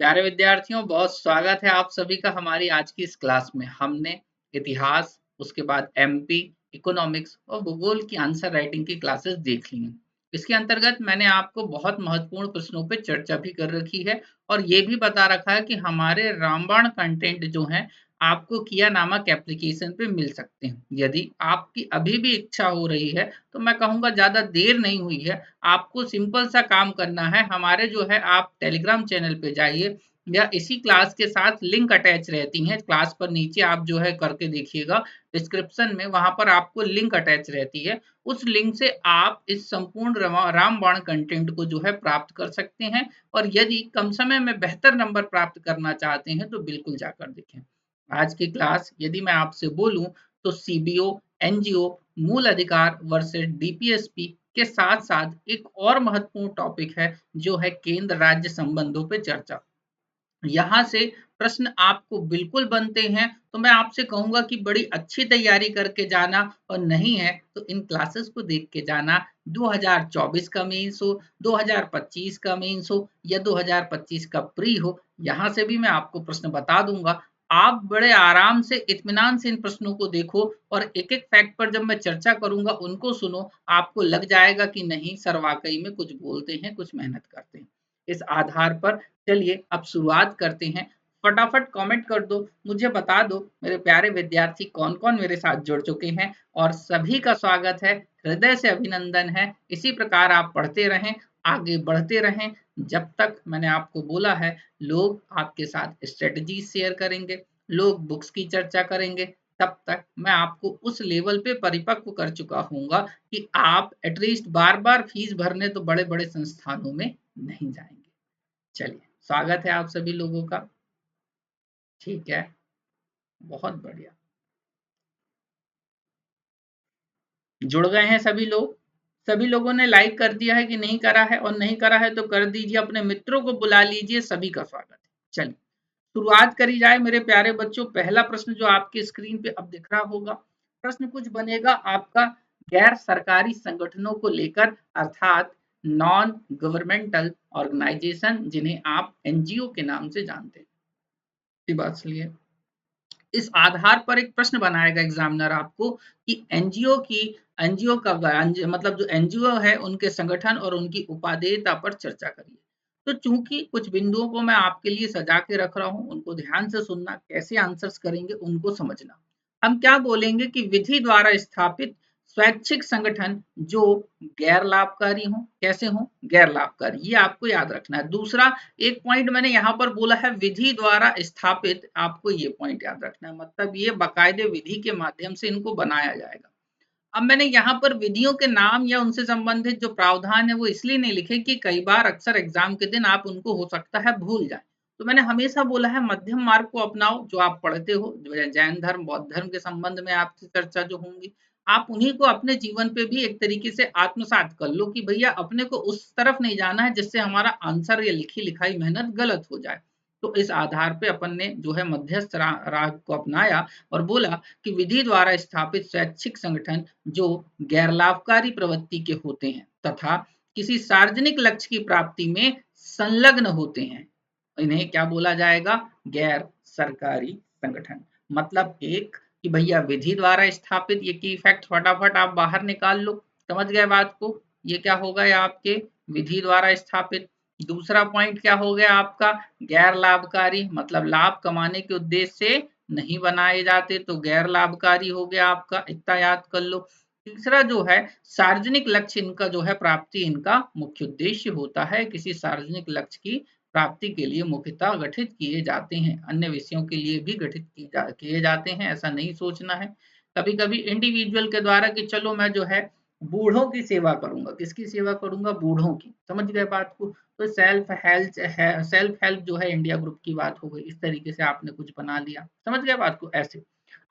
प्यारे विद्यार्थियों, बहुत स्वागत है आप सभी का हमारी आज की इस क्लास में। हमने इतिहास, उसके बाद एमपी, इकोनॉमिक्स और भूगोल की आंसर राइटिंग की क्लासेस देख ली हैं। इसके अंतर्गत मैंने आपको बहुत महत्वपूर्ण प्रश्नों पर चर्चा भी कर रखी है और ये भी बता रखा है कि हमारे रामबाण कंटेंट जो है आपको किया नामक एप्लीकेशन पे मिल सकते हैं। यदि आपकी अभी भी इच्छा हो रही है तो मैं कहूँगा ज़्यादा देर नहीं हुई है, आपको सिंपल सा काम करना है। हमारे जो है आप टेलीग्राम चैनल पे जाइए या इसी क्लास के साथ लिंक अटैच रहती हैं क्लास पर, नीचे आप जो है करके देखिएगा डिस्क्रिप्शन में, वहां पर आपको लिंक अटैच रहती है। उस लिंक से आप इस संपूर्ण रामबाण कंटेंट को जो है प्राप्त कर सकते हैं और यदि कम समय में बेहतर नंबर प्राप्त करना चाहते हैं तो बिल्कुल जाकर देखें। आज की क्लास यदि मैं आपसे बोलूं तो सीबीओ, एनजीओ, मूल अधिकार वर्सेस डीपीएसपी के साथ साथ एक और महत्वपूर्ण टॉपिक है जो है केंद्र राज्य संबंधों पे चर्चा। यहाँ से प्रश्न आपको बिल्कुल बनते हैं, तो मैं आपसे कहूंगा कि बड़ी अच्छी तैयारी करके जाना, और नहीं है तो इन क्लासेस को देख के जाना। 2024 का मेंस हो, 2025 का मेंस हो या 2025 का प्री हो, यहाँ से भी मैं आपको प्रश्न बता दूंगा। आप बड़े आराम से इत्मीनान से इन प्रश्नों को देखो और एक एक फैक्ट पर जब मैं चर्चा करूंगा उनको सुनो, आपको लग जाएगा कि नहीं सर वाकई में कुछ बोलते हैं, कुछ मेहनत करते हैं। इस आधार पर चलिए अब शुरुआत करते हैं। फटाफट कमेंट कर दो, मुझे बता दो मेरे प्यारे विद्यार्थी कौन कौन मेरे साथ जुड़ चुके हैं, और सभी का स्वागत है, हृदय से अभिनंदन है। इसी प्रकार आप पढ़ते रहें, आगे बढ़ते रहें। जब तक मैंने आपको बोला है लोग आपके साथ स्ट्रेटजी शेयर करेंगे, लोग बुक्स की चर्चा करेंगे, तब तक मैं आपको उस लेवल पे परिपक्व कर चुका हूँगा कि आप एटलीस्ट बार बार फीस भरने तो बड़े बड़े संस्थानों में नहीं जाएंगे। चलिए, स्वागत है आप सभी लोगों का। ठीक है, बहुत बढ़िया। जुड़ गए हैं सभी लोग? सभी लोगों ने लाइक कर दिया है कि नहीं करा है? और नहीं करा है तो कर दीजिए, अपने मित्रों को बुला लीजिए। सभी का स्वागत है। चलिए शुरुआत करी जाए मेरे प्यारे बच्चों। पहला प्रश्न जो आपके स्क्रीन पे अब दिख रहा होगा, प्रश्न कुछ बनेगा आपका गैर सरकारी संगठनों को लेकर, अर्थात नॉन गवर्नमेंटल ऑर्गेनाइजेशन, जिन्हें आप एनजीओ के नाम से जानते हैं। बात सुनिए, इस आधार पर एक प्रश्न बनाएगा एग्जामिनर आपको कि एनजीओ का मतलब जो एनजीओ है उनके संगठन और उनकी उपादेयता पर चर्चा करिए। तो चूंकि कुछ बिंदुओं को मैं आपके लिए सजा के रख रहा हूं, उनको ध्यान से सुनना, कैसे आंसर्स करेंगे उनको समझना। हम क्या बोलेंगे कि विधि द्वारा स्थापित स्वैच्छिक संगठन जो गैर लाभकारी हो। कैसे हो? गैर लाभकारी, ये आपको याद रखना है। दूसरा एक पॉइंट मैंने यहाँ पर बोला है विधि द्वारा स्थापित, आपको ये पॉइंट याद रखना है, मतलब ये बाकायदे विधि के माध्यम से इनको बनाया जाएगा। अब मैंने यहाँ पर विधियों के नाम या उनसे संबंधित जो प्रावधान है वो इसलिए नहीं लिखे कि कई बार अक्सर एग्जाम के दिन आप उनको हो सकता है भूल जाए। तो मैंने हमेशा बोला है मध्यम मार्ग को अपनाओ, जो आप पढ़ते हो, जो जैन धर्म बौद्ध धर्म के संबंध में आपकी चर्चा जो होंगी, आप उन्हीं को अपने जीवन पे भी एक तरीके से आत्मसात कर लो कि भैया अपने को उस तरफ नहीं जाना है जिससे हमारा आंसर या लिखी लिखाई मेहनत गलत हो जाए। तो इस आधार पे अपन ने जो है मध्यस्थ राह को अपनाया और बोला कि विधि द्वारा स्थापित स्वैच्छिक संगठन जो गैर लाभकारी प्रवृत्ति के होते हैं तथा किसी सार्वजनिक लक्ष्य की प्राप्ति में संलग्न होते हैं, इन्हें क्या बोला जाएगा? गैर सरकारी संगठन। मतलब एक कि भैया विधि द्वारा स्थापित, ये की फैक्ट फटाफट आप बाहर निकाल लो। समझ गए बात को? ये क्या होगा? ये आपके विधि द्वारा स्थापित। दूसरा पॉइंट क्या हो गया आपका? गैर लाभकारी, मतलब लाभ कमाने के उद्देश्य से नहीं बनाए जाते, तो गैर लाभकारी हो गया आपका, इतना याद कर लो। तीसरा जो है सार्वजनिक लक्ष्य, इनका जो है प्राप्ति, इनका मुख्य उद्देश्य होता है, किसी सार्वजनिक लक्ष्य की प्राप्ति के लिए मुख्यतः गठित किए जाते हैं, अन्य विषयों के लिए भी गठित किए जाते हैं, ऐसा नहीं सोचना है। कभी कभी इंडिविजुअल के द्वारा कि चलो मैं जो है बूढ़ों की सेवा करूंगा। किसकी सेवा करूंगा? बूढ़ों की। समझ गए बात को? तो सेल्फ हेल्प जो है इंडिया ग्रुप की बात हो गई, इस तरीके से आपने कुछ बना लिया। समझ गए बात को? ऐसे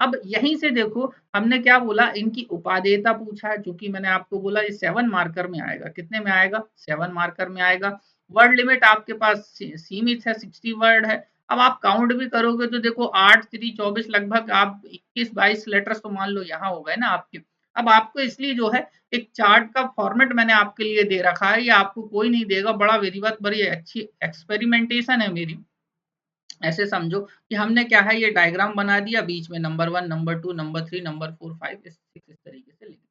अब यहीं से देखो हमने क्या बोला, इनकी उपादेयता पूछा है, जो कि मैंने आपको बोला ये 7 मार्कर में आएगा। कितने में आएगा? 7 मार्कर में आएगा। वर्ड लिमिट आपके पास सीमित है, 60 वर्ड है। अब आप काउंट भी करोगे तो देखो 8 3 24, लगभग आप 21-22 लेटर्स तो मान लो यहाँ हो गए ना आपके। अब आपको इसलिए जो है एक चार्ट का फॉर्मेट मैंने आपके लिए दे रखा है, ये आपको कोई नहीं देगा, बड़ा विधिवत, बड़ी अच्छी एक्सपेरिमेंटेशन है मेरी। ऐसे समझो कि हमने क्या है ये डायग्राम बना दिया, बीच में नंबर 1, नंबर 2, नंबर 3, नंबर 4, 5, 6 इस तरीके से लिख दिया।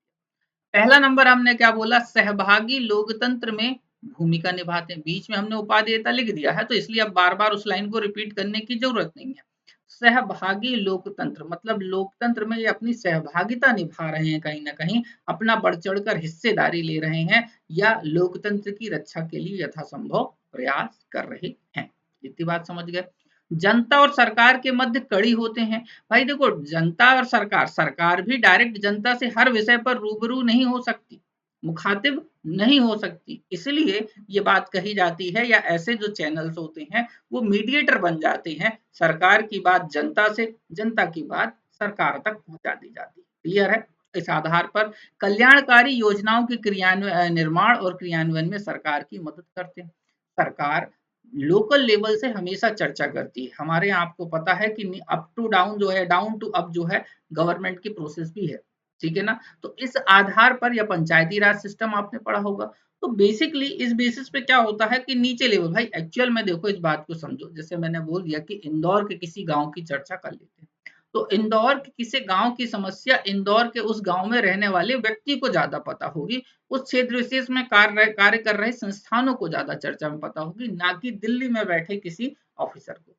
पहला नंबर हमने क्या बोला, सहभागी लोकतंत्र में भूमिका निभाते हैं। बीच में हमने उपादेयता लिख दिया है, तो इसलिए अब बार-बार उस लाइन को रिपीट करने की जरूरत नहीं है। सहभागी लोकतंत्र मतलब लोकतंत्र में ये अपनी सहभागिता निभा रहे हैं, कहीं ना कहीं अपना बढ़ चढ़कर हिस्सेदारी ले रहे हैं या लोकतंत्र की रक्षा के लिए यथासंभव प्रयास कर रहे हैं। इतनी बात समझ गए। जनता और सरकार के मध्य कड़ी होते हैं। भाई देखो, जनता और सरकार, सरकार भी डायरेक्ट जनता से हर विषय पर रूबरू नहीं हो सकती, मुखातिब नहीं हो सकती, इसलिए ये बात कही जाती है, या ऐसे जो चैनल्स होते हैं वो मीडिएटर बन जाते हैं, सरकार की बात जनता से, जनता की बात सरकार तक पहुंचा दी जाती है। क्लियर है? इस आधार पर कल्याणकारी योजनाओं के क्रियान्वयन, निर्माण और क्रियान्वयन में सरकार की मदद करते हैं। सरकार लोकल लेवल से हमेशा चर्चा करती है। हमारे यहाँ आपको पता है कि अप टू डाउन जो है, डाउन टू अप जो है गवर्नमेंट की प्रोसेस भी है, ठीक है ना? तो इस आधार पर, या पंचायती राज सिस्टम आपने पढ़ा होगा, तो बेसिकली इस बेसिस पे क्या होता है कि नीचे लेवल, भाई एक्चुअल में देखो इस बात को समझो, जैसे मैंने बोल दिया कि इंदौर के किसी गांव की चर्चा कर लेते हैं, तो इंदौर के किसी गांव की समस्या इंदौर के उस गांव में रहने वाले व्यक्ति को ज्यादा पता होगी, उस क्षेत्र विशेष में कार्य कर रहे संस्थानों को ज्यादा चर्चा में पता होगी, ना कि दिल्ली में बैठे किसी ऑफिसर को।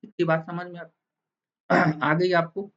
इतनी बात समझ में आ गई आपको?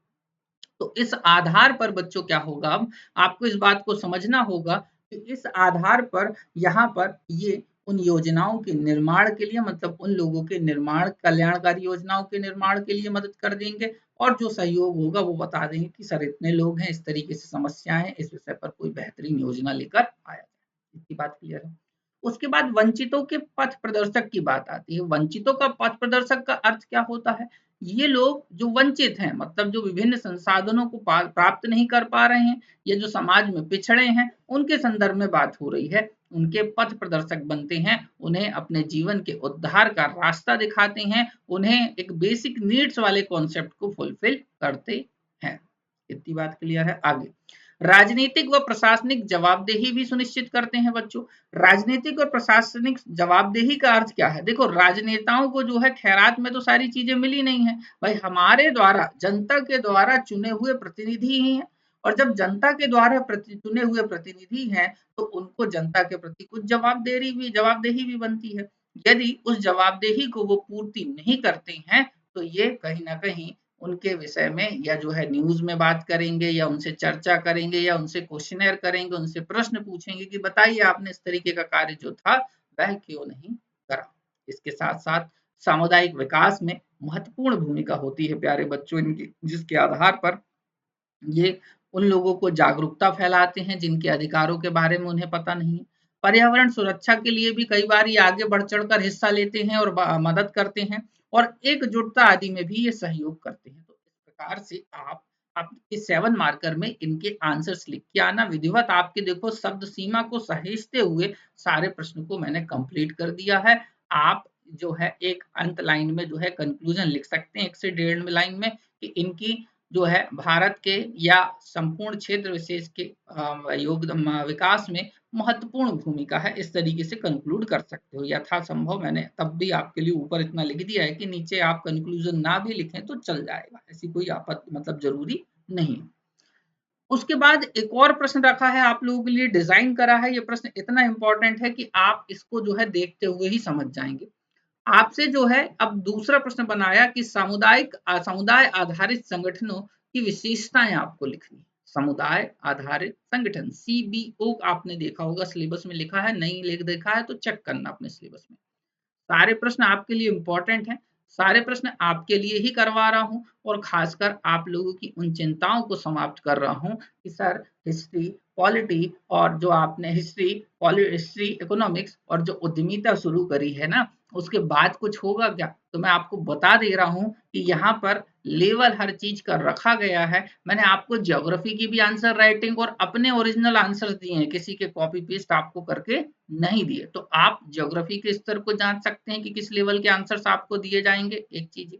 तो इस आधार पर बच्चों क्या होगा, अब आपको इस बात को समझना होगा कि इस आधार पर यहाँ पर ये उन योजनाओं के निर्माण के लिए, मतलब उन लोगों के निर्माण, कल्याणकारी योजनाओं के निर्माण के लिए मदद कर देंगे, और जो सहयोग होगा वो बता देंगे कि सर इतने लोग हैं, इस तरीके से समस्याएं हैं, इस विषय पर कोई बेहतरीन योजना लेकर आया जाए। इतनी बात क्लियर है? उसके बाद वंचितों के पथ प्रदर्शक की बात आती है। वंचितों का पथ प्रदर्शक का अर्थ क्या होता है? ये लोग जो वंचित हैं, मतलब जो विभिन्न संसाधनों को प्राप्त नहीं कर पा रहे हैं, या जो समाज में पिछड़े हैं, उनके संदर्भ में बात हो रही है। उनके पथ प्रदर्शक बनते हैं, उन्हें अपने जीवन के उद्धार का रास्ता दिखाते हैं, उन्हें एक बेसिक नीड्स वाले कॉन्सेप्ट को फुलफिल करते हैं। इतनी बात क्लियर है? आगे राजनीतिक व प्रशासनिक जवाबदेही भी सुनिश्चित करते हैं बच्चों। राजनीतिक और प्रशासनिक जवाबदेही का अर्थ क्या है? देखो, राजनेताओं को जो है खैरात में तो सारी चीजें मिली नहीं है, भाई हमारे द्वारा, जनता के द्वारा चुने हुए प्रतिनिधि ही हैं, और जब जनता के द्वारा चुने हुए प्रतिनिधि हैं, तो उनको जनता के प्रति कुछ जवाबदेही भी बनती है। यदि उस जवाबदेही को वो पूर्ति नहीं करते हैं, तो ये कहीं ना कहीं उनके विषय में, या जो है न्यूज में बात करेंगे, या उनसे चर्चा करेंगे, या उनसे क्वेश्चनर करेंगे, उनसे प्रश्न पूछेंगे कि बताइए आपने इस तरीके का कार्य जो था वह क्यों नहीं करा। इसके साथ साथ सामुदायिक विकास में महत्वपूर्ण भूमिका होती है प्यारे बच्चों इनकी, जिसके आधार पर ये उन लोगों को जागरूकता फैलाते हैं जिनके अधिकारों के बारे में उन्हें पता नहीं है। पर्यावरण सुरक्षा के लिए भी कई बार ये आगे बढ़ चढ़कर हिस्सा लेते हैं और मदद करते हैं, और एकजुटता आदि में भी ये सहयोग करते हैं। तो इस प्रकार से आप आपके 7 मार्कर में इनके आंसर्स लिख के आना। विधिवत आपके देखो शब्द सीमा को सहेजते हुए सारे प्रश्न को मैंने कंप्लीट कर दिया है। आप जो है एक अंत लाइन में जो है कंक्लूजन लिख सकते हैं, 1 से 1.5 लाइन में, कि इनकी जो है भारत के या संपूर्ण क्षेत्र विशेष के विकास में महत्वपूर्ण भूमिका है। इस तरीके से कंक्लूड कर सकते हो यथासंभव। मैंने तब भी आपके लिए ऊपर इतना लिख दिया है कि नीचे आप कंक्लूजन ना भी लिखें तो चल जाएगा, ऐसी कोई आपत्ति मतलब जरूरी नहीं। उसके बाद एक और प्रश्न रखा है आप लोगों के लिए, डिजाइन करा है। ये प्रश्न इतना इंपॉर्टेंट है कि आप इसको जो है देखते हुए ही समझ जाएंगे। आपसे जो है अब दूसरा प्रश्न बनाया कि समुदाय आधारित संगठनों की विशेषताएं आपको लिखनी है। समुदाय आधारित संगठन, सीबीओ, आपने देखा होगा सिलेबस में लिखा है, नहीं लिख देखा है तो चेक करना अपने सिलेबस में। सारे प्रश्न आपके लिए इंपॉर्टेंट हैं, सारे प्रश्न आपके लिए ही करवा रहा हूं, और खासकर आप लोगों की उन चिंताओं को समाप्त कर रहा हूं कि सर हिस्ट्री, पॉलिटी, और जो आपने हिस्ट्री इकोनॉमिक्स और जो उद्यमिता शुरू करी है ना, उसके बाद कुछ होगा क्या? तो मैं आपको बता दे रहा हूं कि यहाँ पर लेवल हर चीज का रखा गया है। मैंने आपको ज्योग्राफी की भी आंसर राइटिंग और अपने ओरिजिनल आंसर्स दिए हैं, किसी के कॉपी पेस्ट आपको करके नहीं दिए। तो आप ज्योग्राफी के स्तर को जांच सकते हैं कि किस लेवल के आंसर्स आपको दिए जाएंगे। एक चीज,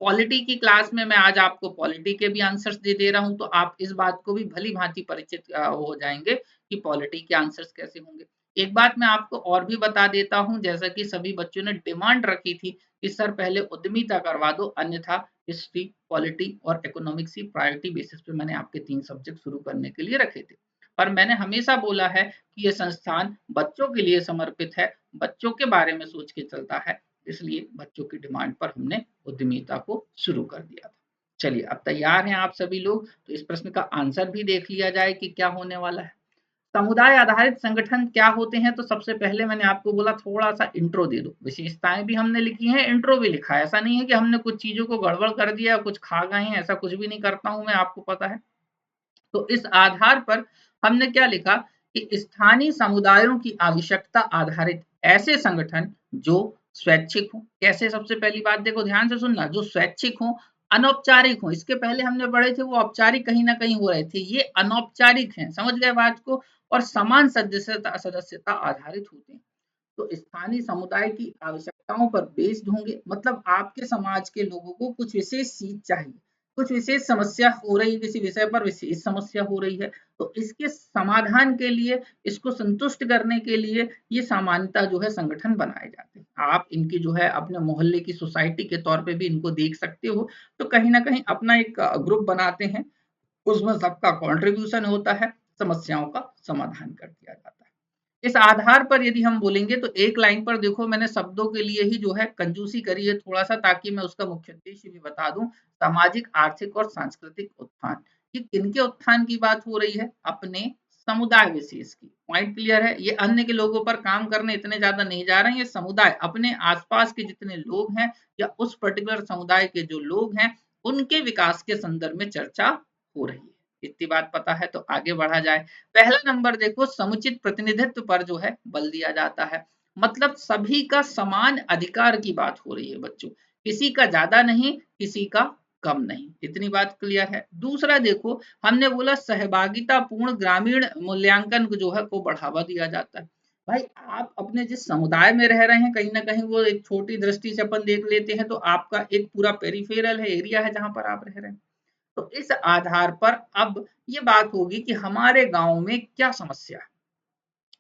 पॉलिटी की क्लास में मैं आज आपको पॉलिटी के भी आंसर्स दे रहा हूं, तो आप इस बात को भी भली भांति परिचित हो जाएंगे कि पॉलिटी के आंसर्स कैसे होंगे। एक बात मैं आपको और भी बता देता हूँ, जैसा कि सभी बच्चों ने डिमांड रखी थी कि सर पहले उद्यमिता करवा दो, अन्यथा हिस्ट्री, पॉलिटी और इकोनॉमिक्स ही प्रायोरिटी बेसिस पे मैंने आपके 3 सब्जेक्ट शुरू करने के लिए रखे थे। पर मैंने हमेशा बोला है कि ये संस्थान बच्चों के लिए समर्पित है, बच्चों के बारे में सोच के चलता है, इसलिए बच्चों की डिमांड पर हमने उद्यमिता को शुरू कर दिया था। चलिए, अब तैयार हैं आप सभी लोग, तो इस प्रश्न का आंसर भी देख लिया जाए कि क्या होने वाला है। समुदाय आधारित संगठन क्या होते हैं, तो सबसे पहले मैंने आपको बोला थोड़ा सा इंट्रो दे दो, विशेषताएं भी हमने लिखी हैं, इंट्रो भी लिखा है, ऐसा नहीं है कि हमने कुछ चीजों को गड़बड़ कर दिया, कुछ खा गए हैं, ऐसा कुछ भी नहीं करता हूं मैं, आपको पता है। तो इस आधार पर हमने क्या लिखा कि स्थानीय समुदायों की आवश्यकता आधारित ऐसे संगठन जो स्वैच्छिक हो। कैसे? सबसे पहली बात देखो, ध्यान से सुनना, जो स्वैच्छिक हो, अनौपचारिक हो। इसके पहले हमने पढ़े थे वो औपचारिक कहीं ना कहीं हो रहे थे, ये अनौपचारिक हैं, समझ गए बात को, और समान सदस्यता सदस्यता आधारित होते हैं। तो स्थानीय समुदाय की आवश्यकताओं पर बेस्ड होंगे, मतलब आपके समाज के लोगों को कुछ विशेष चीज चाहिए, कुछ विशेष समस्या हो रही है, किसी विषय पर विशेष समस्या हो रही है, तो इसके समाधान के लिए, इसको संतुष्ट करने के लिए ये सामान्यता जो है संगठन बनाए जाते हैं। आप इनकी जो है अपने मोहल्ले की सोसाइटी के तौर पे भी इनको देख सकते हो। तो कहीं ना कहीं अपना एक ग्रुप बनाते हैं, उसमें सबका कॉन्ट्रीब्यूशन होता है, समस्याओं का समाधान कर दिया जाता है। इस आधार पर यदि हम बोलेंगे तो एक लाइन पर देखो, मैंने शब्दों के लिए ही जो है कंजूसी करी है थोड़ा सा, ताकि मैं उसका मुख्य उद्देश्य भी बता दूं। सामाजिक, आर्थिक और सांस्कृतिक उत्थान, ये किनके उत्थान की बात हो रही है? अपने समुदाय विशेष की। पॉइंट क्लियर है? ये अन्य के लोगों पर काम करने इतने ज्यादा नहीं जा रहे हैं, ये समुदाय, अपने आसपास के जितने लोग हैं या उस पर्टिकुलर समुदाय के जो लोग हैं, उनके विकास के संदर्भ में चर्चा हो रही है। इतनी बात पता है, तो आगे बढ़ा जाए। पहला नंबर देखो, समुचित प्रतिनिधित्व पर जो है बल दिया जाता है, मतलब सभी का समान अधिकार की बात हो रही है बच्चों, किसी का ज्यादा नहीं, किसी का कम नहीं। इतनी बात क्लियर है? दूसरा देखो, हमने बोला सहभागिता पूर्ण ग्रामीण मूल्यांकन को जो है को बढ़ावा दिया जाता है। भाई, आप अपने जिस समुदाय में रह रहे हैं, कहीं ना कहीं वो एक छोटी दृष्टि से अपन देख लेते हैं, तो आपका एक पूरा पेरिफेरल है, एरिया है जहां पर आप रह रहे हैं। तो इस आधार पर अब ये बात होगी कि हमारे गांव में क्या समस्या है,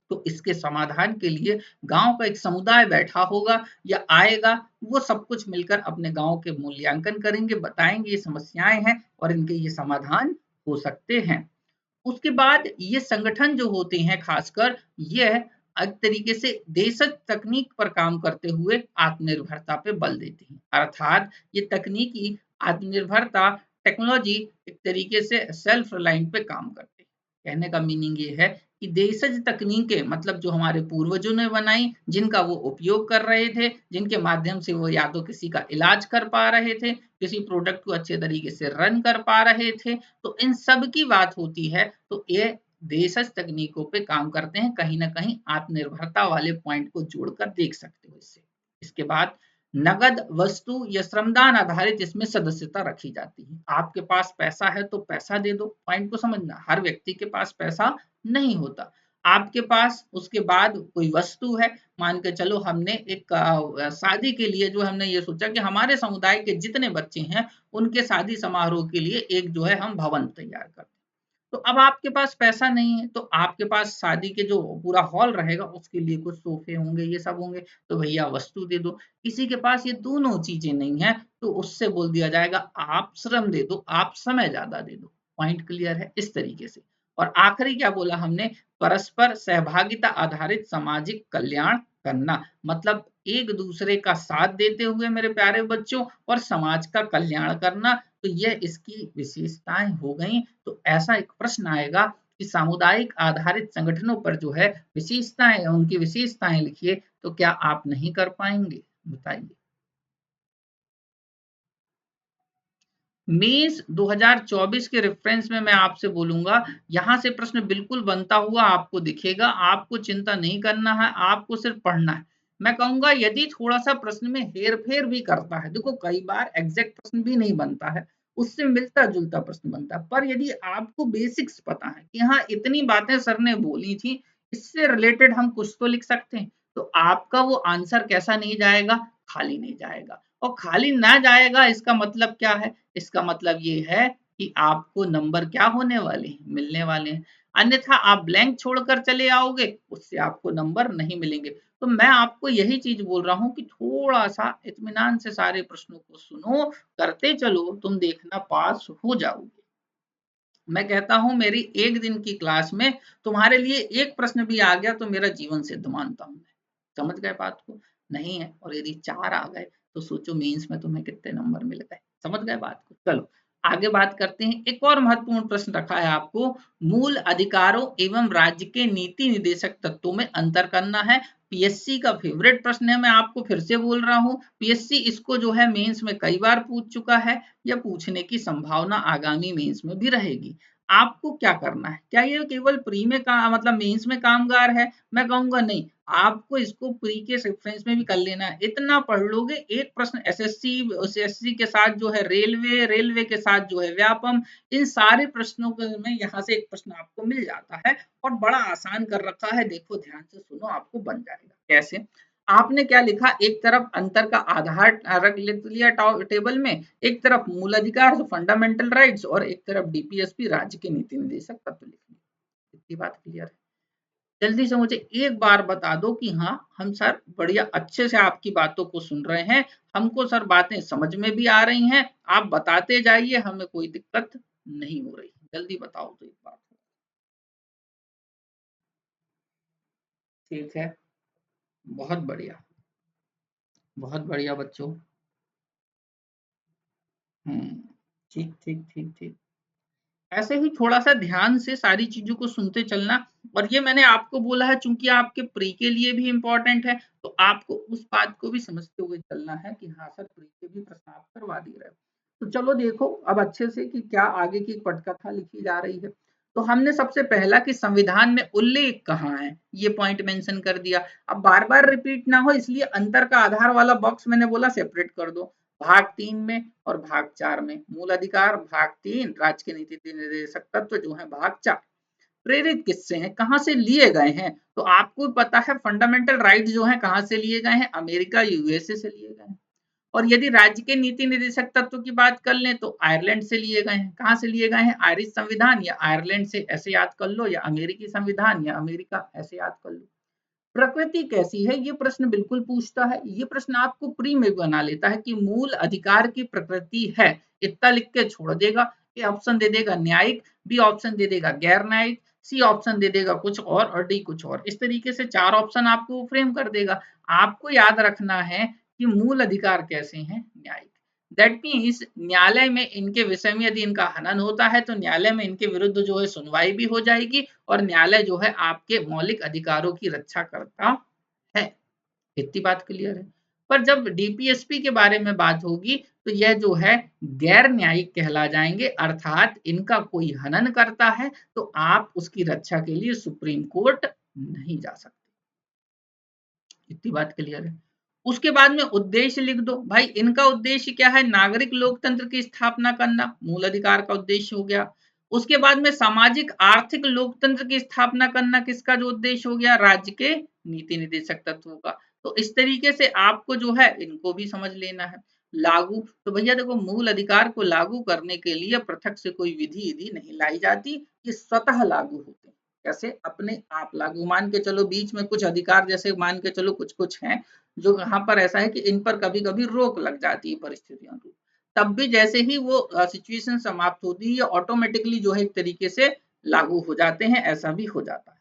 तो इसके समाधान के लिए गांव का एक समुदाय बैठा होगा या आएगा, वो सब कुछ मिलकर अपने गांव के मूल्यांकन करेंगे, बताएंगे ये समस्याएं हैं और इनके ये समाधान हो सकते हैं। उसके बाद ये संगठन जो होते हैं, खासकर ये एक तरीके से देशज तकनीक पर काम करते हुए आत्मनिर्भरता पे बल देते हैं, अर्थात ये तकनीकी आत्मनिर्भरता, टेक्नोलॉजी एक तरीके से सेल्फ रिलायंट पे काम करते हैं। कहने का मीनिंग ये है कि देशज तकनीकें, मतलब जो हमारे पूर्वजों ने बनाई, जिनका वो उपयोग कर रहे थे, जिनके माध्यम से वो या तो किसी का इलाज कर पा रहे थे, किसी प्रोडक्ट को अच्छे तरीके से रन कर पा रहे थे, तो इन सब की बात होती है। तो ये देशज तकनीकों पे काम करते हैं, कहीं ना कहीं आत्मनिर्भरता वाले पॉइंट को जोड़कर देख सकते हो इससे। इसके बाद नगद, वस्तु या श्रमदान आधारित इसमें सदस्यता रखी जाती है। आपके पास पैसा है तो पैसा दे दो, पॉइंट को समझना, हर व्यक्ति के पास पैसा नहीं होता। आपके पास उसके बाद कोई वस्तु है, मान के चलो हमने एक शादी के लिए जो हमने ये सोचा कि हमारे समुदाय के जितने बच्चे हैं उनके शादी समारोह के लिए एक जो है हम भवन तैयार करते हैं। तो अब आपके पास पैसा नहीं है, तो आपके पास शादी के जो पूरा हॉल रहेगा उसके लिए कुछ सोफे होंगे, ये सब होंगे, तो भैया वस्तु दे दो। किसी के पास ये दोनों चीजें नहीं है, तो उससे बोल दिया जाएगा आप श्रम दे दो, आप समय ज्यादा दे दो। पॉइंट क्लियर है? इस तरीके से। और आखिरी क्या बोला हमने? परस्पर सहभागिता आधारित सामाजिक कल्याण करना, मतलब एक दूसरे का साथ देते हुए मेरे प्यारे बच्चों और समाज का कल्याण करना। तो यह इसकी विशेषताएं हो गई। तो ऐसा एक प्रश्न आएगा कि सामुदायिक आधारित संगठनों पर जो है विशेषताएं, उनकी विशेषताएं लिखिए, तो क्या आप नहीं कर पाएंगे? बताइए। मेंस 2024 के रेफरेंस में मैं आपसे बोलूंगा, यहां से प्रश्न बिल्कुल बनता हुआ आपको दिखेगा, आपको चिंता नहीं करना है, आपको सिर्फ पढ़ना है। मैं कहूंगा यदि थोड़ा सा प्रश्न में हेर फेर भी करता है, देखो कई बार एग्जैक्ट प्रश्न भी नहीं बनता है, उससे मिलता जुलता प्रश्न बनता है, पर यदि आपको बेसिक्स पता है कि हाँ इतनी बातें सर ने बोली थी, इससे रिलेटेड हम कुछ तो लिख सकते हैं, तो आपका वो आंसर कैसा नहीं जाएगा? खाली नहीं जाएगा। और खाली ना जाएगा इसका मतलब क्या है? इसका मतलब ये है कि आपको नंबर क्या होने वाले हैं? मिलने वाले हैं। अन्यथा आप ब्लैंक छोड़कर चले आओगे, उससे आपको नंबर नहीं मिलेंगे। तो मैं आपको यही चीज बोल रहा हूँ कि थोड़ा सा इत्मीनान से सारे प्रश्नों को सुनो, करते चलो, तुम देखना पास हो जाओगे। मैं कहता हूं मेरी एक दिन की क्लास में तुम्हारे लिए एक प्रश्न भी आ गया तो मेरा जीवन सिद्ध मानता हूं मैं। समझ गए बात को? नहीं है, और यदि 4 आ गए तो सोचो मेंस में तुम्हें कितने नंबर मिल गए। समझ गए बात को? चलो आगे बात करते हैं। एक और महत्वपूर्ण प्रश्न रखा है आपको, मूल अधिकारों एवं राज्य के नीति निर्देशक तत्वों में अंतर करना है। पीएससी का फेवरेट प्रश्न है, मैं आपको फिर से बोल रहा हूं, पीएससी इसको जो है मेंस में कई बार पूछ चुका है, या पूछने की संभावना आगामी मेंस में भी रहेगी। आपको क्या करना है? क्या ये केवल प्री में का मतलब मेंस में कामगार है? मैं कहूंगा नहीं, आपको इसको प्री के रेफरेंस में भी कर लेना है। इतना पढ़ लोगे, एक प्रश्न एसएससी एसएससी के साथ जो है रेलवे, रेलवे के साथ जो है व्यापम, इन सारे प्रश्नों में यहाँ से एक प्रश्न आपको मिल जाता है, और बड़ा आसान कर रखा है। देखो ध्यान से सुनो, आपको बन जाएगा। कैसे? आपने क्या लिखा, एक तरफ अंतर का आधार रख लिया टेबल में, एक तरफ मूल अधिकार फंडामेंटल राइट्स, और एक तरफ डीपीएसपी राज्य के नीति निर्देशक तत्व लिखिए। इतनी बात क्लियर है? जल्दी से मुझे एक बार बता दो कि हाँ हम सर बढ़िया अच्छे से आपकी बातों को सुन रहे हैं, हमको सर बातें समझ में भी आ रही हैं, आप बताते जाइए, हमें कोई दिक्कत नहीं हो रही। जल्दी बताओ तो एक बार। ठीक है, बहुत बढ़िया, बहुत बढ़िया बच्चों। हम्म, ठीक ठीक ठीक ठीक। ऐसे ही थोड़ा सा ध्यान से सारी चीजों को सुनते चलना। और ये मैंने आपको बोला है चूंकि आपके प्री के लिए भी इम्पोर्टेंट है, तो आपको उस बात को भी समझते हुए चलना है कि हाँ सर प्री के भी प्रश्न आप करवा दे रहे हो। तो चलो देखो अब अच्छे से कि क्या आगे की पटकथा लिखी जा रही है। तो हमने सबसे पहला कि संविधान में उल्लेख कहाँ है, ये पॉइंट मेंशन कर दिया। अब बार बार रिपीट ना हो इसलिए अंतर का आधार वाला बॉक्स मैंने बोला सेपरेट कर दो। भाग 3 में और भाग 4 में मूल अधिकार, भाग 3 राज्य के नीति निर्देशक तत्व जो है भाग 4। प्रेरित किससे हैं, कहां से लिए गए हैं? तो आपको पता है फंडामेंटल राइट्स जो है कहां से लिए गए हैं, अमेरिका यूएसए से लिए गए हैं। और यदि राज्य के नीति निर्देशक तत्व की बात कर लें तो आयरलैंड से लिए गए हैं। कहां से लिए गए हैं? आयरिश संविधान या आयरलैंड से, ऐसे याद कर लो, या अमेरिकी संविधान या अमेरिका, ऐसे याद कर लो। प्रकृति कैसी है, ये प्रश्न बिल्कुल पूछता है। ये प्रश्न आपको प्री में बना लेता है कि मूल अधिकार की प्रकृति है, इतना लिख के छोड़ देगा। ए ऑप्शन दे देगा न्यायिक, बी ऑप्शन दे देगा गैर न्यायिक, सी ऑप्शन दे देगा कुछ और डी कुछ और। इस तरीके से 4 ऑप्शन आपको फ्रेम कर देगा। आपको याद रखना है कि मूल अधिकार कैसे हैं, न्यायिक। दैट मीन्स न्यायालय में इनके विषय में यदि इनका हनन होता है तो न्यायालय में इनके विरुद्ध जो है सुनवाई भी हो जाएगी, और न्यायालय जो है आपके मौलिक अधिकारों की रक्षा करता है। इतनी बात क्लियर है? पर जब डीपीएसपी के बारे में बात होगी तो यह जो है गैर न्यायिक कहला जाएंगे, अर्थात इनका कोई हनन करता है तो आप उसकी रक्षा के लिए सुप्रीम कोर्ट नहीं जा सकते। इतनी बात क्लियर है? उसके बाद में उद्देश्य लिख दो भाई, इनका उद्देश्य क्या है, नागरिक लोकतंत्र की स्थापना करना, मूल अधिकार का उद्देश्य हो गया। उसके बाद में सामाजिक आर्थिक लोकतंत्र की स्थापना करना, किसका जो उद्देश्य हो गया, राज्य के नीति निर्देशक तत्वों का। तो इस तरीके से आपको जो है इनको भी समझ लेना है। लागू, तो भैया देखो मूल अधिकार को लागू करने के लिए पृथक से कोई विधि विधि नहीं लाई जाती, ये स्वतः लागू होते हैं। कैसे? अपने आप लागू। मान के चलो बीच में कुछ अधिकार जैसे मान के चलो कुछ कुछ हैं जो यहाँ पर ऐसा है कि इन पर कभी कभी रोक लग जाती है परिस्थितियों की, तब भी जैसे ही वो सिचुएशन समाप्त होती है ऑटोमेटिकली जो है एक तरीके से लागू हो जाते हैं, ऐसा भी हो जाता है।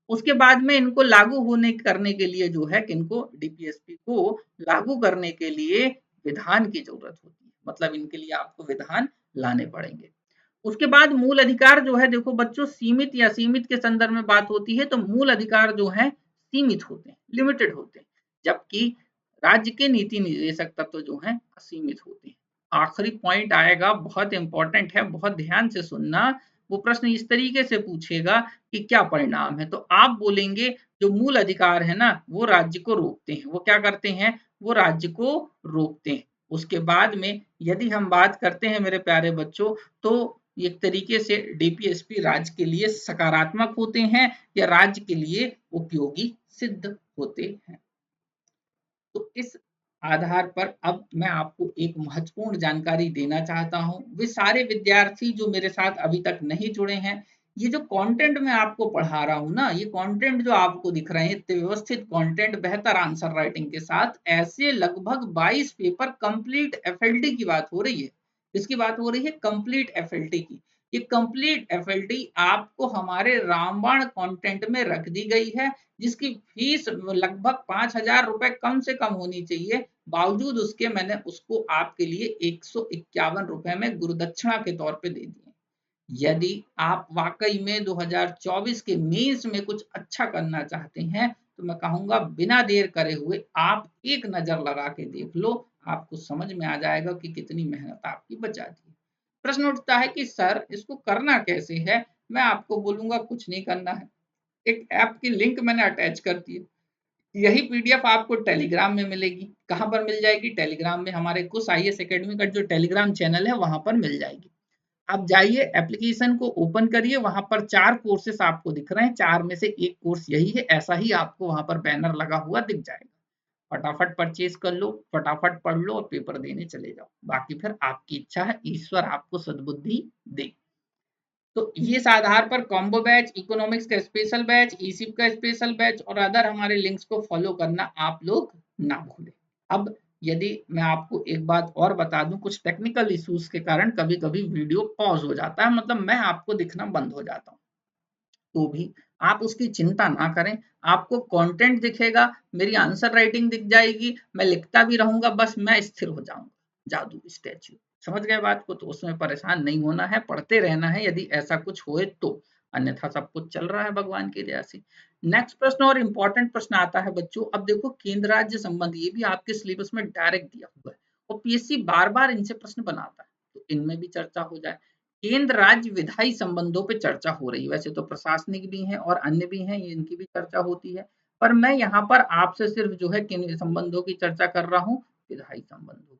उसके बाद में इनको लागू होने करने के लिए जो है इनको डीपीएसपी को लागू करने के लिए विधान की जरूरत होती है, मतलब इनके लिए आपको विधान लाने पड़ेंगे। उसके बाद मूल अधिकार जो है देखो बच्चों, सीमित या सीमित के संदर्भ में बात होती है तो मूल अधिकार जो है सीमित होते हैं, लिमिटेड होते हैं, जबकि राज्य के नीति निर्देशक तत्व जो है असीमित होते हैं। आखिरी पॉइंट आएगा, बहुत इंपॉर्टेंट है, बहुत ध्यान से सुनना। वो प्रश्न इस तरीके से पूछेगा कि क्या परिणाम है, तो आप बोलेंगे जो मूल अधिकार है ना वो राज्य को रोकते हैं। वो क्या करते हैं? वो राज्य को रोकते हैं। उसके बाद में यदि हम बात करते हैं मेरे प्यारे बच्चों, तो एक तरीके से डीपीएसपी राज्य के लिए सकारात्मक होते हैं या राज्य के लिए उपयोगी सिद्ध होते हैं। तो इस आधार पर अब मैं आपको एक महत्वपूर्ण जानकारी देना चाहता हूं। वे सारे विद्यार्थी जो मेरे साथ अभी तक नहीं जुड़े हैं, ये जो कंटेंट मैं आपको पढ़ा रहा हूं ना, ये कंटेंट जो आपको दिख रहे हैं इतने व्यवस्थित कंटेंट बेहतर आंसर राइटिंग के साथ, ऐसे लगभग 22 पेपर कंप्लीट एफएलटी की बात हो रही है। इसकी बात हो रही है कंप्लीट एफएलटी की। ये कंप्लीट एफएलटी आपको हमारे रामबाण कंटेंट में रख दी गई है, जिसकी फीस लगभग 5,000 रुपए कम से कम होनी चाहिए। बावजूद उसके मैंने उसको आपके लिए 151 रुपए में गुरुदक्षिणा के तौर पे दे दी। यदि आप वाकई में 2024 के मेंस में कुछ अच्छा करना चाहते हैं, तो मैं कहूंगा बिना देर करे हुए आप एक नजर लगा के देख लो, आपको समझ में आ जाएगा कि कितनी मेहनत आपकी बचा दी। प्रश्न उठता है कि सर इसको करना कैसे है? मैं आपको बोलूंगा कुछ नहीं करना है, एक ऐप की लिंक मैंने अटैच कर दी है। यही पीडीएफ आपको टेलीग्राम में मिलेगी। कहां पर मिल जाएगी? टेलीग्राम में, हमारे कुछ आईएएस एकेडमी का जो टेलीग्राम चैनल है वहां पर मिल जाएगी। आप जाइए, एप्लीकेशन को ओपन करिए, वहां पर 4 कोर्सेस आपको दिख रहे हैं, 4 में से एक कोर्स यही है, ऐसा ही आपको वहां पर बैनर लगा हुआ दिख जाएगा। फटाफट परचेज कर लो, फटाफट पढ़ लो और पेपर देने चले जाओ। बाकी फिर आपकी इच्छा है, ईश्वर आपको सद्बुद्धि दे। तो ये इस आधार पर कॉम्बो बैच, इकोनॉमिक्स का स्पेशल बैच, ईसिप का स्पेशल बैच और अदर हमारे लिंक्स को फॉलो करना आप लोग ना भूलें। अब यदि मैं आपको एक बात और बता दूं, कुछ टेक्निकल इश्यूज के कारण कभी कभी वीडियो पॉज हो जाता है, मतलब मैं आपको दिखना बंद हो जाता हूँ, तो भी आप उसकी चिंता ना करें। आपको कंटेंट दिखेगा, मेरी आंसर राइटिंग दिख जाएगी, मैं लिखता भी रहूंगा, बस मैं स्थिर हो जाऊंगा, जादू स्टैच्यू। समझ गए बात को? तो उसमें परेशान नहीं होना है, पढ़ते रहना है यदि ऐसा कुछ होए तो, अन्यथा सब कुछ चल रहा है भगवान की दया से। नेक्स्ट प्रश्न और इम्पोर्टेंट प्रश्न आता है बच्चों। अब देखो, केंद्र राज्य संबंध, ये भी आपके सिलेबस में डायरेक्ट दिया हुआ है और पीएससी बार बार इनसे प्रश्न बनाता है, तो इनमें भी चर्चा हो जाए। केंद्र राज्य विधायी संबंधों पे चर्चा हो रही है, वैसे तो प्रशासनिक भी हैं और अन्य भी हैं, इनकी भी चर्चा होती है, पर मैं यहाँ पर आपसे सिर्फ जो है केंद्रीय संबंधों की चर्चा कर रहा हूँ, विधायी संबंधों की।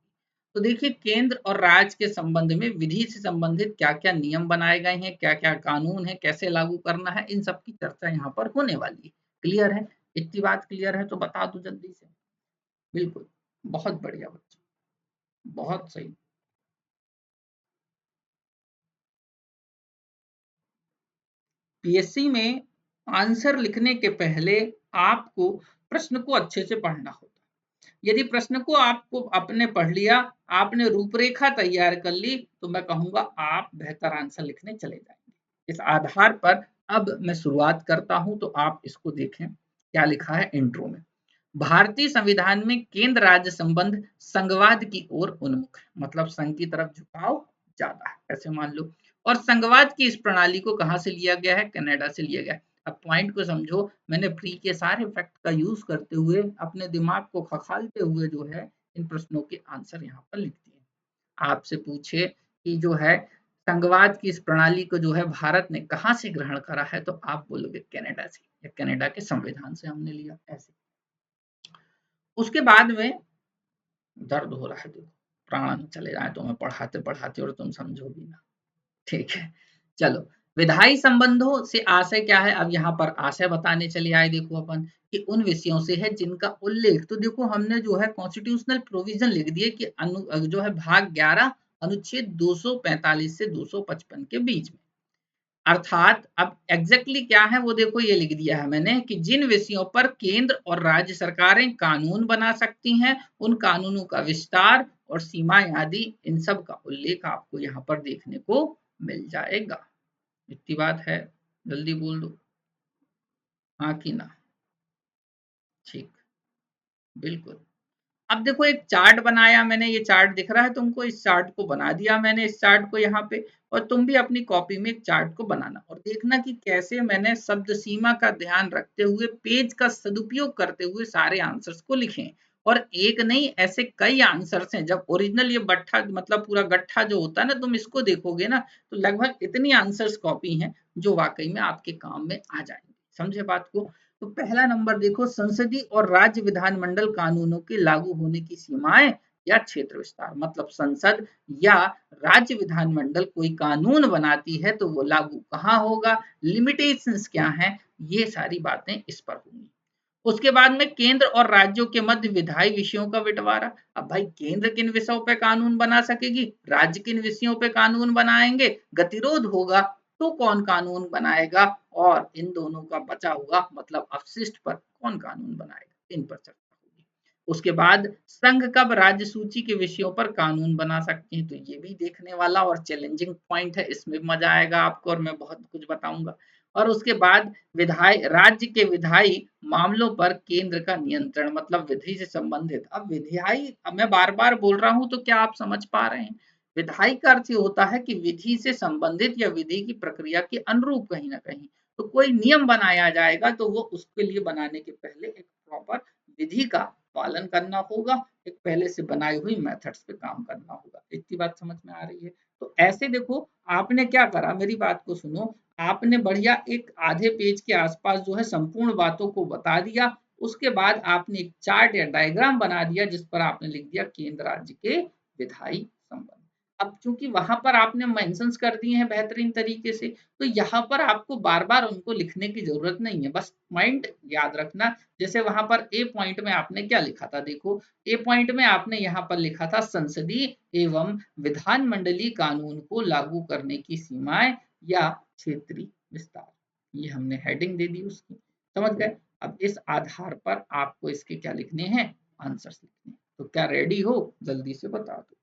तो देखिए, केंद्र और राज्य के संबंध में विधि से संबंधित क्या क्या नियम बनाए गए हैं, क्या क्या कानून है, कैसे लागू करना है, इन सब की चर्चा यहाँ पर होने वाली है। क्लियर है? इतनी बात क्लियर है तो बता दो जल्दी से। बिल्कुल, बहुत बढ़िया बच्चों, बहुत सही। पीएससी में आंसर लिखने के पहले आपको प्रश्न को अच्छे से पढ़ना होता है। यदि प्रश्न को आपको आपने पढ़ लिया, आपने रूपरेखा तैयार कर ली, तो मैं कहूंगा आप बेहतर आंसर लिखने चले जाएंगे। इस आधार पर अब मैं शुरुआत करता हूं, तो आप इसको देखें क्या लिखा है इंट्रो में। भारतीय संविधान में केंद्र राज्य संबंध संघवाद की ओर उन्मुख है, मतलब संघ की तरफ झुकाव ज्यादा है, ऐसे मान लो। और संघवाद की इस प्रणाली को कहां से लिया गया है? कनाडा से लिया गया है। अब पॉइंट को समझो, मैंने प्री के सारे फैक्ट का यूज करते हुए, अपने दिमाग को खखालते हुए जो है इन प्रश्नों के आंसर यहाँ पर लिख दिए। आपसे पूछे कि जो है संघवाद की इस प्रणाली को जो है भारत ने कहां से ग्रहण करा है, तो आप बोलोगे कनाडा से, या कनाडा के संविधान से हमने लिया, ऐसे। उसके बाद में दर्द हो रहा है, देखो प्राण चले जाए तो मैं पढ़ाते पढ़ाते और तुम समझो भी ना। ठीक है, चलो। विधायी संबंधों से आशय क्या है? अब यहाँ पर आशय बताने चले आए, देखो अपन कि उन विषयों से है जिनका उल्लेख, तो देखो हमने जो है कॉन्स्टिट्यूशनल प्रोविजन लिख दिए कि जो है भाग 11 अनुच्छेद 245 से 255 के बीच में, अर्थात अब एग्जैक्टली क्या है वो देखो, ये लिख दिया है मैंने कि जिन विषयों पर केंद्र और राज्य सरकारें कानून बना सकती हैं, उन कानूनों का विस्तार और सीमाएं आदि, इन सब का उल्लेख आपको यहाँ पर देखने को मिल जाएगा। इतनी बात है, जल्दी बोल दो हाँ कि ना। ठीक, बिल्कुल। अब देखो एक चार्ट बनाया मैंने, ये चार्ट दिख रहा है तुमको, इस चार्ट को बना दिया मैंने, इस चार्ट को यहाँ पे, और तुम भी अपनी कॉपी में एक चार्ट को बनाना और देखना कि कैसे मैंने शब्द सीमा का ध्यान रखते हुए, पेज का सदुपयोग करते हुए सारे आंसर्स को लिखे। और एक नहीं, ऐसे कई आंसर्स हैं। जब ओरिजिनल ये बट्ठा मतलब पूरा गट्ठा जो होता है ना, तुम इसको देखोगे ना, तो लगभग इतनी आंसर्स कॉपी हैं जो वाकई में आपके काम में आ जाएंगे। समझे बात को? तो पहला नंबर देखो, संसदीय और राज्य विधानमंडल कानूनों के लागू होने की सीमाएं या क्षेत्र विस्तार, मतलब संसद या राज्य विधानमंडल कोई कानून बनाती है तो वो लागू कहाँ होगा, लिमिटेशंस क्या हैं, ये सारी बातें इस पर होंगी। उसके बाद में केंद्र और राज्यों के मध्य विधायी विषयों का बंटवारा। अब भाई केंद्र किन विषयों पे कानून बना सकेगी, राज्य किन विषयों पे कानून बनाएंगे, गतिरोध होगा, तो कौन कानून बनाएगा और इन दोनों का बचा हुआ मतलब अपशिष्ट पर कौन कानून बनाएगा, इन पर चर्चा होगी। उसके बाद संघ कब राज्य सूची के विषयों पर कानून बना सकते हैं, तो ये भी देखने वाला और चैलेंजिंग पॉइंट है, इसमें मजा आएगा आपको और मैं बहुत कुछ बताऊंगा। और उसके बाद विधायी राज्य के विधायी मामलों पर केंद्र का नियंत्रण मतलब विधि से संबंधित। अब विधायी, अब मैं बार बार बोल रहा हूं तो क्या आप समझ पा रहे हैं, विधायी का अर्थ होता है कि विधि से संबंधित या विधि की प्रक्रिया के अनुरूप कहीं ना कहीं, तो कोई नियम बनाया जाएगा तो वो उसके लिए बनाने के पहले एक प्रॉपर विधि का पालन करना होगा, एक पहले से बनाई हुई मेथड्स पे काम करना होगा। इतनी बात समझ में आ रही है। तो ऐसे देखो आपने क्या करा, मेरी बात को सुनो, आपने बढ़िया एक आधे पेज के आसपास जो है संपूर्ण बातों को बता दिया, उसके बाद आपने एक चार्ट या डायग्राम बना दिया जिस पर आपने लिख दिया केंद्र राज्य के विधायी संबंध। अब चूंकि वहां पर आपने मेंशंस कर दिए हैं बेहतरीन तरीके से, तो यहाँ पर आपको बार बार उनको लिखने की जरूरत नहीं है, बस पॉइंट याद रखना। जैसे वहां पर ए पॉइंट में आपने क्या लिखा था, देखो ए पॉइंट में आपने यहाँ पर लिखा था संसदीय एवं विधानमंडलीय कानून को लागू करने की सीमाएं या क्षेत्रीय विस्तार, ये हमने हेडिंग दे दी उसकी, समझ गए। अब इस आधार पर आपको इसके क्या लिखने हैं, आंसर्स लिखने हैं। तो क्या रेडी हो, जल्दी से बता दो।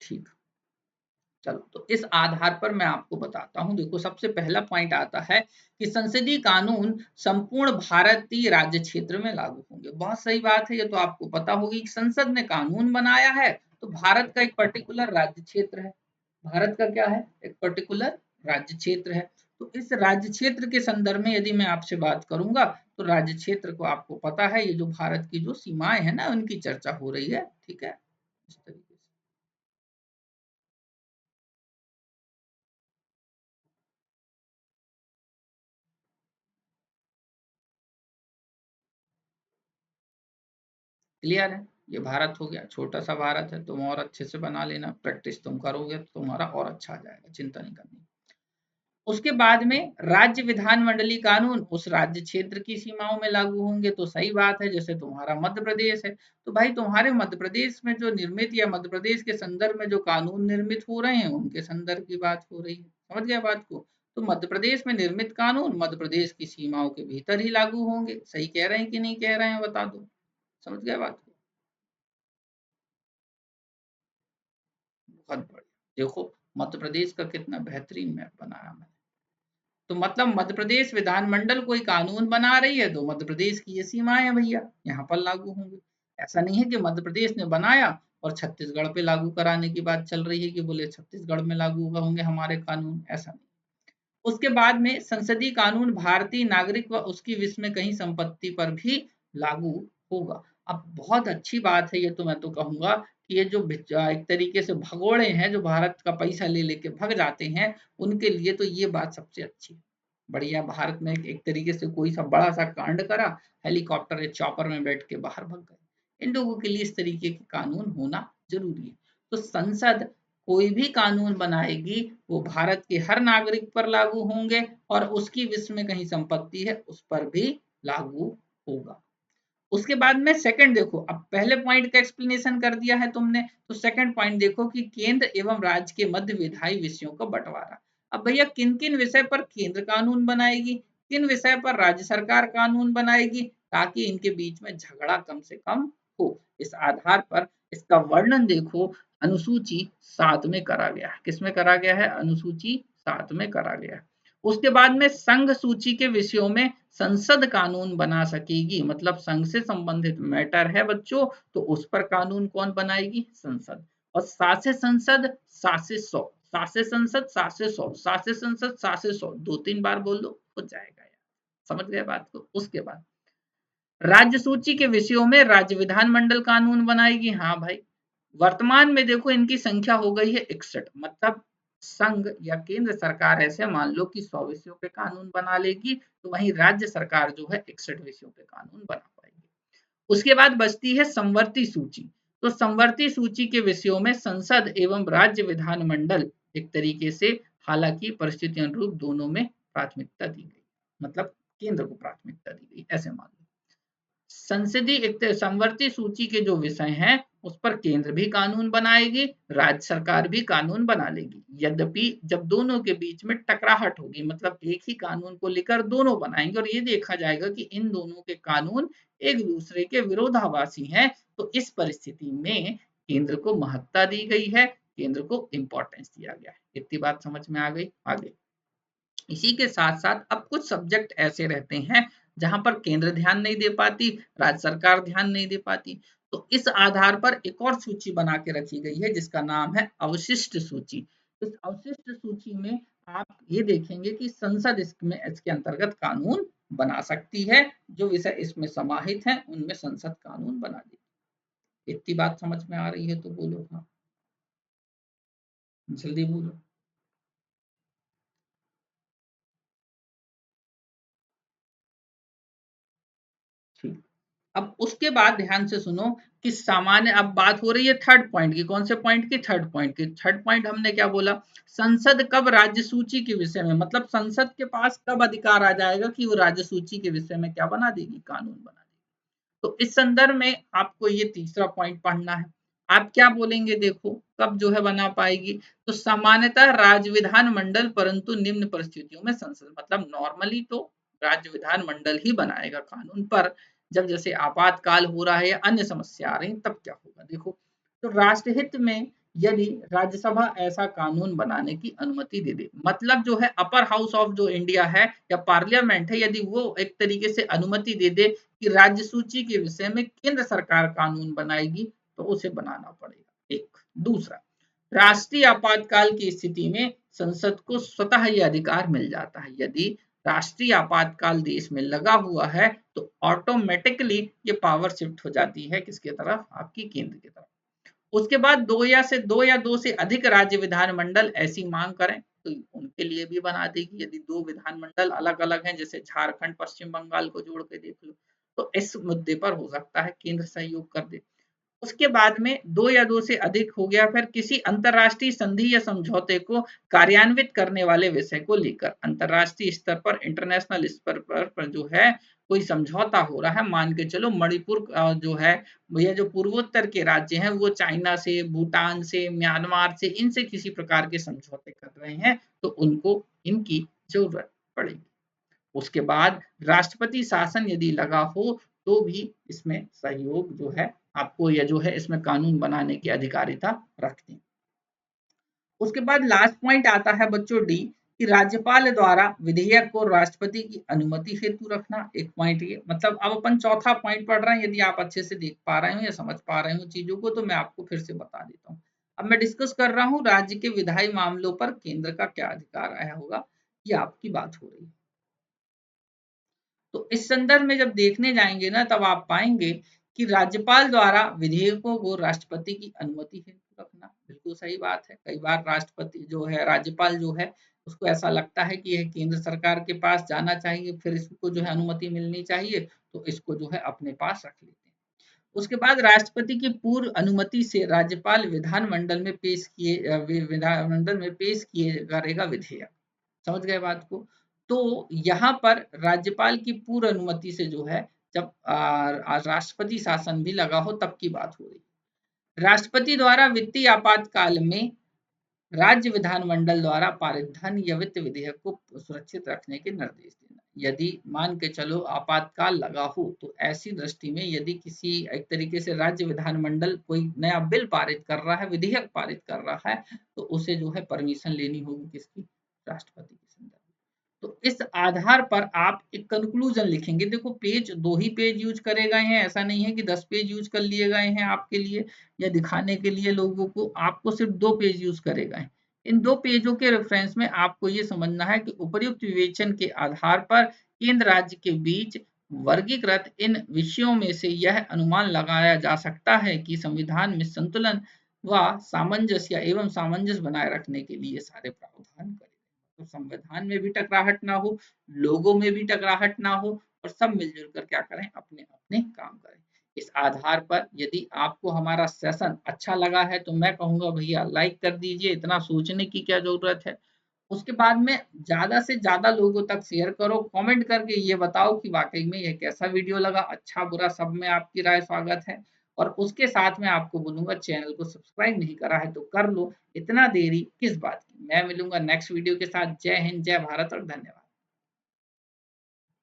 ठीक, चलो तो इस आधार पर मैं आपको बताता हूं। देखो सबसे पहला पॉइंट आता है कि संसदीय कानून संपूर्ण भारतीय राज्य क्षेत्र में लागू होंगे। बहुत सही बात है, ये तो आपको पता होगी कि संसद ने कानून बनाया है तो भारत का एक पर्टिकुलर राज्य क्षेत्र है, भारत का क्या है, एक पर्टिकुलर राज्य क्षेत्र है। तो इस राज्य क्षेत्र के संदर्भ में यदि मैं आपसे बात करूंगा तो राज्य क्षेत्र को आपको पता है, ये जो भारत की जो सीमाएं है ना उनकी चर्चा हो रही है, ठीक है, इस तरीके से। क्लियर है, ये भारत हो गया, छोटा सा भारत है, तुम और अच्छे से बना लेना, प्रैक्टिस तुम करोगे तो तुम्हारा और अच्छा आ जाएगा, चिंता नहीं करनी। उसके बाद में राज्य विधानमंडलीय कानून उस राज्य क्षेत्र की सीमाओं में लागू होंगे, तो सही बात है, जैसे तुम्हारा मध्य प्रदेश है तो भाई तुम्हारे मध्य प्रदेश में जो निर्मित या मध्य प्रदेश के संदर्भ में जो कानून निर्मित हो रहे हैं उनके संदर्भ की बात हो रही है, समझ गया बात को। तो मध्य प्रदेश में निर्मित कानून मध्य प्रदेश की सीमाओं के भीतर ही लागू होंगे, सही कह रहे हैं कि नहीं कह रहे हैं बता दो, समझ गया बात को। बहुत बढ़िया, देखो मध्य प्रदेश का कितना बेहतरीन मैप बनाया मैंने। तो मतलब मध्य प्रदेश विधानमंडल कोई कानून बना रही है तो मध्य प्रदेश की ये सीमाएं हैं भैया, यहाँ पर लागू होंगे। ऐसा नहीं है कि मध्य प्रदेश ने बनाया और छत्तीसगढ़ पे लागू कराने की बात चल रही है कि बोले छत्तीसगढ़ में लागू होंगे हमारे कानून, ऐसा नहीं। उसके बाद में संसदीय कानून भारतीय नागरिक व उसकी विश्व में कहीं संपत्ति पर भी लागू होगा। अब बहुत अच्छी बात है ये, तो मैं तो कहूंगा कि ये जो एक तरीके से भगोड़े हैं जो भारत का पैसा ले लेके भग जाते हैं, उनके लिए तो ये बात सबसे अच्छी है। बढ़िया, भारत में एक तरीके से कोई सा बड़ा सा कांड करा, हेलीकॉप्टर या चॉपर में बैठ के बाहर भग गए। इन लोगों के लिए इस तरीके के कानून होना जरूरी है। तो संसद कोई भी कानून बनाएगी वो भारत के हर नागरिक पर लागू होंगे और उसकी विश्व में कहीं संपत्ति है उस पर भी लागू होगा। उसके बाद में सेकंड देखो, अब पहले पॉइंट का एक्सप्लेनेशन कर दिया है तुमने, तो सेकंड पॉइंट देखो कि केंद्र एवं राज्य के मध्य विधायी विषयों का बंटवारा। अब भैया किन किन विषय पर केंद्र कानून बनाएगी, किन विषय पर राज्य सरकार कानून बनाएगी, ताकि इनके बीच में झगड़ा कम से कम हो। इस आधार पर इसका वर्णन देखो अनुसूची 7 में करा गया है। किसमें करा गया है, अनुसूची 7 में करा गया है। उसके बाद में संघ सूची के विषयों में संसद कानून बना सकेगी, मतलब संघ से संबंधित मैटर है बच्चों तो उस पर कानून कौन बनाएगी, संसद। और सासे संसद सासे सौ, सासे संसद सासे सौ, सासे संसद सासे सौ, 2-3 बार बोल लो हो जाएगा यार, समझ गए बात को। उसके बाद राज्य सूची के विषयों में राज्य विधानमंडल कानून बनाएगी। हाँ भाई, वर्तमान में देखो इनकी संख्या हो गई है 61, मतलब संघ या केंद्र सरकार ऐसे मान लो कि 100 विषयों पे कानून बना लेगी, तो वहीं राज्य सरकार जो है 61 विषयों पे कानून बना पाएगी। उसके बाद बचती है संवर्ती सूची। तो संवर्ती सूची के विषयों में संसद एवं राज्य विधानमंडल एक तरीके से, हालांकि परिस्थिति अनुरूप दोनों में प्राथमिकता दी गई, मतलब केंद्र को प्राथमिकता दी गई, ऐसे मान लो। संसदीय संवर्ती सूची के जो विषय हैं उस पर केंद्र भी कानून बनाएगी, राज्य सरकार भी कानून बना लेगी। यद्यपि जब दोनों के बीच में टकराहट होगी, मतलब एक ही कानून को लेकर दोनों बनाएंगे और ये देखा जाएगा कि इन दोनों के कानून एक दूसरे के विरोधाभासी हैं, तो इस परिस्थिति में केंद्र को महत्ता दी गई है, केंद्र को इंपॉर्टेंस दिया गया है। इतनी बात समझ में आ गई। आगे इसी के साथ साथ अब कुछ सब्जेक्ट ऐसे रहते हैं जहां पर केंद्र ध्यान नहीं दे पाती, राज्य सरकार ध्यान नहीं दे पाती, तो इस आधार पर एक और सूची बना के रखी गई है जिसका नाम है अवशिष्ट सूची। इस अवशिष्ट सूची में आप ये देखेंगे कि संसद इसमें इसके अंतर्गत कानून बना सकती है, जो विषय इसमें समाहित हैं उनमें संसद कानून बना देगी। इतनी बात समझ में आ रही है तो बोलो हाँ, जल्दी बोलो। ठीक, अब उसके बाद ध्यान से सुनो कि सामान्य, अब बात हो रही है थर्ड पॉइंट की। कौन से पॉइंट की? थर्ड पॉइंट की। थर्ड पॉइंट हमने क्या बोला? संसद कब राज्य सूची के विषय में, मतलब संसद के पास कब अधिकार आ जाएगा कि वो राज्य सूची के विषय में क्या बना देगी? कानून बना देगी। तो इस संदर्भ में आपको ये तीसरा पॉइंट पढ़ना है। आप क्या बोलेंगे? देखो कब जो है बना पाएगी, तो सामान्यतः राज्य विधान मंडल, परंतु निम्न परिस्थितियों में संसद, मतलब नॉर्मली तो राज्य विधान मंडल ही बनाएगा कानून, पर जब जैसे आपातकाल हो रहा है या अन्य समस्या आ रही तब क्या होगा? देखो, तो राष्ट्रहित में यदि राज्यसभा ऐसा कानून बनाने की अनुमति दे दे, मतलब जो है अपर हाउस ऑफ जो इंडिया है या पार्लियामेंट है, यदि वो एक तरीके से अनुमति दे दे कि राज्य सूची के विषय में केंद्र सरकार कानून बनाएगी, तो उसे बनाना पड़ेगा। एक दूसरा, राष्ट्रीय आपातकाल की स्थिति में संसद को स्वतः ये अधिकार मिल जाता है। यदि राष्ट्रीय आपातकाल देश में लगा हुआ है तो ऑटोमेटिकली ये पावर शिफ्ट हो जाती है किसके तरफ? आपकी केंद्र की तरफ। उसके बाद दो या दो से अधिक राज्य विधानमंडल ऐसी मांग करें तो उनके लिए भी बना देगी। यदि दो विधानमंडल अलग अलग हैं, जैसे झारखंड पश्चिम बंगाल को जोड़ के देख लो, तो इस मुद्दे पर हो सकता है केंद्र सहयोग कर दे। उसके बाद में दो या दो से अधिक हो गया, फिर किसी अंतरराष्ट्रीय संधि या समझौते को कार्यान्वित करने वाले विषय को लेकर अंतरराष्ट्रीय स्तर पर, इंटरनेशनल स्तर पर जो है कोई समझौता हो रहा है, मान के चलो मणिपुर जो है, भैया जो पूर्वोत्तर के राज्य हैं वो चाइना से, भूटान से, म्यांमार से, इनसे किसी प्रकार के समझौते कर रहे हैं, तो उनको इनकी जरूरत पड़ेगी। उसके बाद राष्ट्रपति शासन यदि लगा हो तो भी इसमें सहयोग जो है आपको, या जो है इसमें कानून बनाने की अधिकारिता रखते हैं। उसके बाद लास्ट पॉइंट आता है बच्चों डी, कि राज्यपाल द्वारा विधेयक को राष्ट्रपति की अनुमति हेतु रखना। एक पॉइंट ये, मतलब अब अपन चौथा पॉइंट पढ़ रहे हैं। यदि आप अच्छे से देख पा रहे हो या समझ पा रहे हो चीजों को, तो मैं आपको फिर से बता देता हूँ। अब मैं डिस्कस कर रहा हूँ राज्य के विधायी मामलों पर केंद्र का क्या अधिकार आया होगा, ये आपकी बात हो रही है। तो इस संदर्भ में जब देखने जाएंगे ना, तब आप पाएंगे कि राज्यपाल द्वारा विधेयकों को राष्ट्रपति की अनुमति हेतु रखना बिल्कुल सही बात है। कई बार राष्ट्रपति जो है, राज्यपाल जो है, उसको ऐसा लगता है कि यह केंद्र सरकार के पास जाना चाहिए, फिर इसको जो है अनुमति मिलनी चाहिए, तो इसको जो है अपने पास रख लेते हैं। उसके बाद राष्ट्रपति की पूर्व अनुमति से राज्यपाल विधानमंडल में पेश किए, विधानमंडल में पेश किए करेगा विधेयक। समझ गए बात को? तो यहाँ पर राज्यपाल की पूर्व अनुमति से जो है, जब राष्ट्रपति शासन भी लगा हो तब की बात हो रही। राष्ट्रपति द्वारा वित्तीय आपातकाल में राज्य विधानमंडल द्वारा पारित धन या वित्त विधेयक को सुरक्षित रखने के निर्देश देना। यदि मान के चलो आपातकाल लगा हो, तो ऐसी दृष्टि में यदि किसी एक तरीके से राज्य विधानमंडल कोई नया बिल पारित कर रहा है, विधेयक पारित कर रहा है, तो उसे जो है परमिशन लेनी होगी किसकी? राष्ट्रपति की संदर्भ। तो इस आधार पर आप एक कंक्लूजन लिखेंगे। देखो पेज, दो ही पेज यूज करे गए हैं, ऐसा नहीं है कि 10 पेज यूज कर लिए गए हैं आपके लिए या दिखाने के लिए लोगों को। आपको सिर्फ 2 पेज यूज करे गए हैं। इन 2 पेजों के रेफरेंस में आपको ये समझना है कि उपर्युक्त विवेचन के आधार पर केंद्र राज्य के बीच वर्गीकृत इन विषयों में से यह अनुमान लगाया जा सकता है कि संविधान में संतुलन व सामंजस्य एवं सामंजस्य बनाए रखने के लिए सारे प्रावधान करें। तो संविधान में भी टकराहट ना हो, लोगों में भी टकराहट ना हो, और सब मिलजुल कर क्या करें? अपने अपने काम करें। इस आधार पर यदि आपको हमारा सेशन अच्छा लगा है तो मैं कहूंगा भैया लाइक कर दीजिए, इतना सोचने की क्या जरूरत है। उसके बाद में ज्यादा से ज्यादा लोगों तक शेयर करो, कमेंट करके ये बताओ कि वाकई में यह कैसा वीडियो लगा, अच्छा बुरा सब में आपकी राय स्वागत है। और उसके साथ में आपको बोलूंगा चैनल को सब्सक्राइब नहीं करा है तो कर लो, इतना देरी किस बात की। मैं मिलूंगा नेक्स्ट वीडियो के साथ। जय हिंद, जय भारत और धन्यवाद।